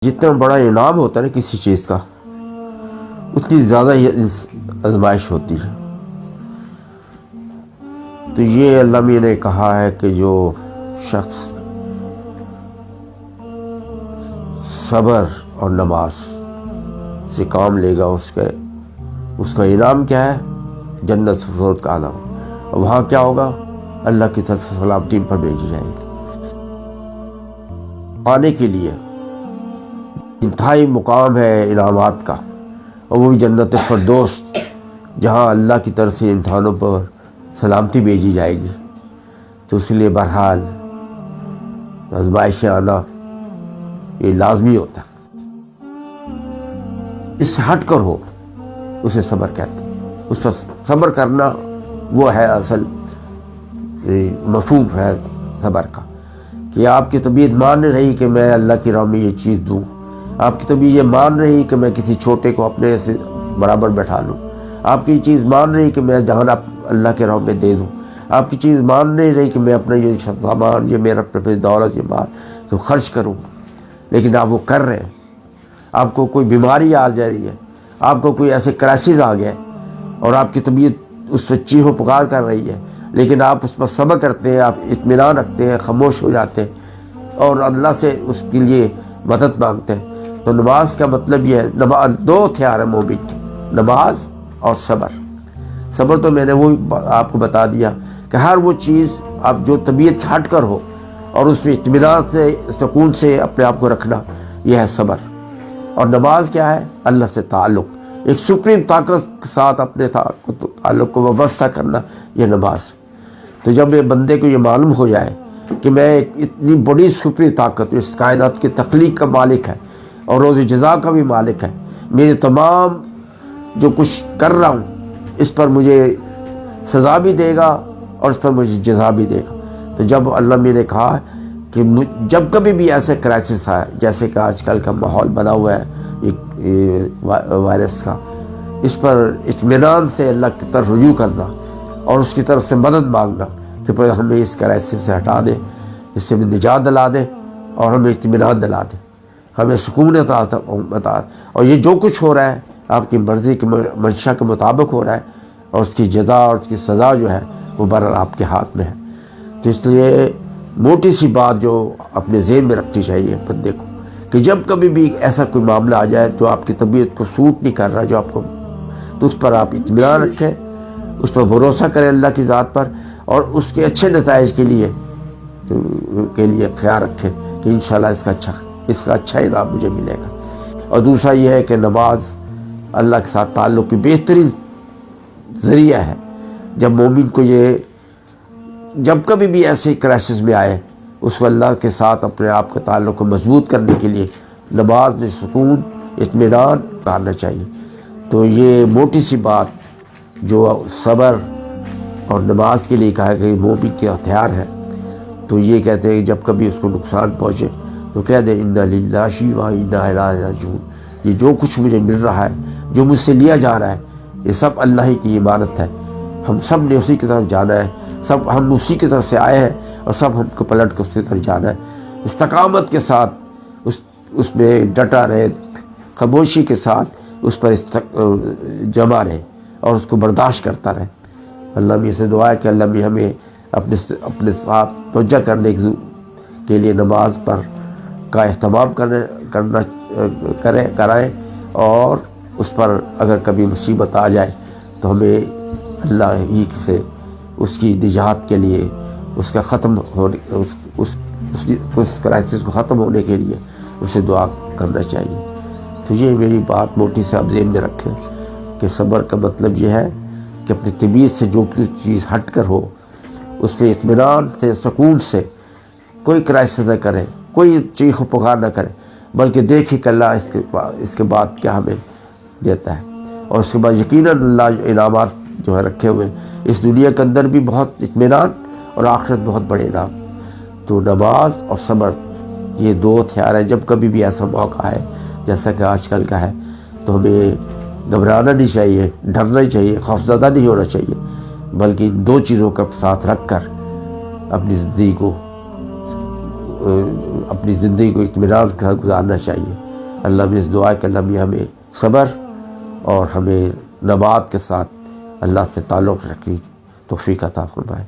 جتنا بڑا انعام ہوتا ہے نا کسی چیز کا، اتنی زیادہ یہ آزمائش ہوتی ہے۔ تو یہ اللہ میاں نے کہا ہے کہ جو شخص صبر اور نماز سے کام لے گا، اس کا انعام کیا ہے؟ جنت فردوس کا عالم، اور وہاں کیا ہوگا؟ اللہ کی طرف سے سلامتی پر بھیجی جائے گی۔ پانے کے لیے انتہائی مقام ہے انعامات کا، اور وہ بھی جنت فردوس، جہاں اللہ کی طرف سے امتحانوں پر سلامتی بھیجی جائے گی۔ تو اس لیے بہرحال آزمائشیں آنا یہ لازمی ہوتا ہے۔ اس سے ہٹ کر ہو اسے صبر کہتے ہیں۔ اس پر صبر کرنا وہ ہے اصل مفہوم ہے صبر کا، کہ آپ کی طبیعت مان نہیں رہی کہ میں اللہ کی راہ میں یہ چیز دوں، آپ کی طبیعت یہ مان رہی کہ میں کسی چھوٹے کو اپنے سے برابر بیٹھا لوں، آپ کی چیز مان رہی کہ میں جہاں اللہ کے راہ میں دے دوں، آپ کی چیز مان نہیں رہی کہ میں اپنا یہ سامان، یہ میرا دولت، یہ بات تو خرچ کروں، لیکن آپ وہ کر رہے ہیں۔ آپ کو کوئی بیماری آ جا رہی ہے، آپ کو کوئی ایسے کرائسس آ گئے اور آپ کی طبیعت اس پہ چیخو پکار کر رہی ہے، لیکن آپ اس پر صبر کرتے ہیں، آپ اطمینان رکھتے ہیں، خاموش ہو جاتے ہیں اور اللہ سے اس کے لیے مدد مانگتے ہیں۔ تو نماز کا مطلب یہ ہے، دو ہتھیار ہیں مومن کے، نماز اور صبر۔ صبر تو میں نے وہی آپ کو بتا دیا کہ ہر وہ چیز آپ جو طبیعت ہٹ کر ہو اور اس میں اطمینان سے، سکون سے اپنے آپ کو رکھنا، یہ ہے صبر۔ اور نماز کیا ہے؟ اللہ سے تعلق، ایک سپریم طاقت کے ساتھ اپنے تعلق کو وابستہ کرنا، یہ نماز۔ تو جب یہ بندے کو یہ معلوم ہو جائے کہ میں ایک اتنی بڑی سپریم طاقت، اس کائنات کی تخلیق کا مالک ہے اور روز جزا کا بھی مالک ہے، میرے تمام جو کچھ کر رہا ہوں اس پر مجھے سزا بھی دے گا اور اس پر مجھے جزا بھی دے گا۔ تو جب اللہ میں نے کہا کہ جب کبھی بھی ایسے کرائسس آئے، جیسے کہ آج کل کا ماحول بنا ہوا ہے وائرس کا، اس پر اطمینان سے اللہ کی طرف رجوع کرنا اور اس کی طرف سے مدد مانگنا کہ پھر ہمیں اس کرائسس سے ہٹا دے، اس سے نجات دلا دے اور ہمیں اطمینان دلا دے، ہمیں سکون عطا۔ اور یہ جو کچھ ہو رہا ہے آپ کی مرضی کی منشا کے مطابق ہو رہا ہے، اور اس کی جزا اور اس کی سزا جو ہے وہ برحال آپ کے ہاتھ میں ہے۔ تو اس لیے موٹی سی بات جو اپنے ذہن میں رکھنی چاہیے بندے کو، کہ جب کبھی بھی ایسا کوئی معاملہ آ جائے جو آپ کی طبیعت کو سوٹ نہیں کر رہا، جو آپ کو، تو اس پر آپ اطمینان رکھیں، اس پر بھروسہ کریں اللہ کی ذات پر، اور اس کے اچھے نتائج کے لیے خیال رکھیں کہ انشاءاللہ اس کا اچھا انعام مجھے ملے گا۔ اور دوسرا یہ ہے کہ نماز اللہ کے ساتھ تعلق کی بہترین ذریعہ ہے۔ جب مومن کو جب کبھی بھی ایسے کرائسس میں آئے، اس کو اللہ کے ساتھ اپنے آپ کے تعلق کو مضبوط کرنے کے لیے نماز میں سکون، اطمینان ڈالنا چاہیے۔ تو یہ موٹی سی بات جو صبر اور نماز کے لیے کہا کہ مومن کے ہتھیار ہے، تو یہ کہتے ہیں کہ جب کبھی اس کو نقصان پہنچے تو کہہ دے انا للہ و انا الیہ راجعون، یہ جو کچھ مجھے مل رہا ہے، جو مجھ سے لیا جا رہا ہے، یہ سب اللہ ہی کی امانت ہے، ہم سب نے اسی کی طرف جانا ہے، سب ہم اسی کی طرف سے آئے ہیں اور سب ہم کو پلٹ کے اس کی طرف جانا ہے۔ استقامت کے ساتھ اس میں ڈٹا رہے، خاموشی کے ساتھ اس پر جمع رہے اور اس کو برداشت کرتا رہے۔ اللہ میاں سے دعا ہے کہ اللہ میاں ہمیں اپنے ساتھ توجہ کرنے کے لیے نماز پر کا اہتمام کرائیں، اور اس پر اگر کبھی مصیبت آ جائے تو ہمیں اللہ ہی سے اس کی نجات کے لیے، اس کا ختم ہونے، اس کرائسس کو ختم ہونے کے لیے اسے دعا کرنا چاہیے۔ تو یہ میری بات موٹی سے آپ ذہن میں رکھیں کہ صبر کا مطلب یہ ہے کہ اپنی طبیعت سے جو چیز ہٹ کر ہو، اس پہ اطمینان سے، سکون سے کوئی کرائسس نہ کرے، کوئی چیخ و پکار نہ کرے، بلکہ دیکھے کہ اللہ اس کے بعد کیا ہمیں دیتا ہے، اور اس کے بعد یقیناً اللہ انعامات جو ہے رکھے ہوئے اس دنیا کے اندر بھی بہت اطمینان اور آخرت بہت بڑے انعام۔ تو نماز اور صبر یہ دو ہتھیار ہیں۔ جب کبھی بھی ایسا موقع ہے جیسا کہ آج کل کا ہے، تو ہمیں گھبرانا نہیں چاہیے، ڈرنا نہیں چاہیے، خوفزدہ نہیں ہونا چاہیے، بلکہ ان دو چیزوں کا ساتھ رکھ کر اپنی زندگی کو اطمینان کے ساتھ گزارنا چاہیے۔ اللہ میں اس دعا کہ اللہ میں ہمیں صبر اور ہمیں نبات کے ساتھ اللہ سے تعلق رکھنے کی توفیق عطا فرمائے۔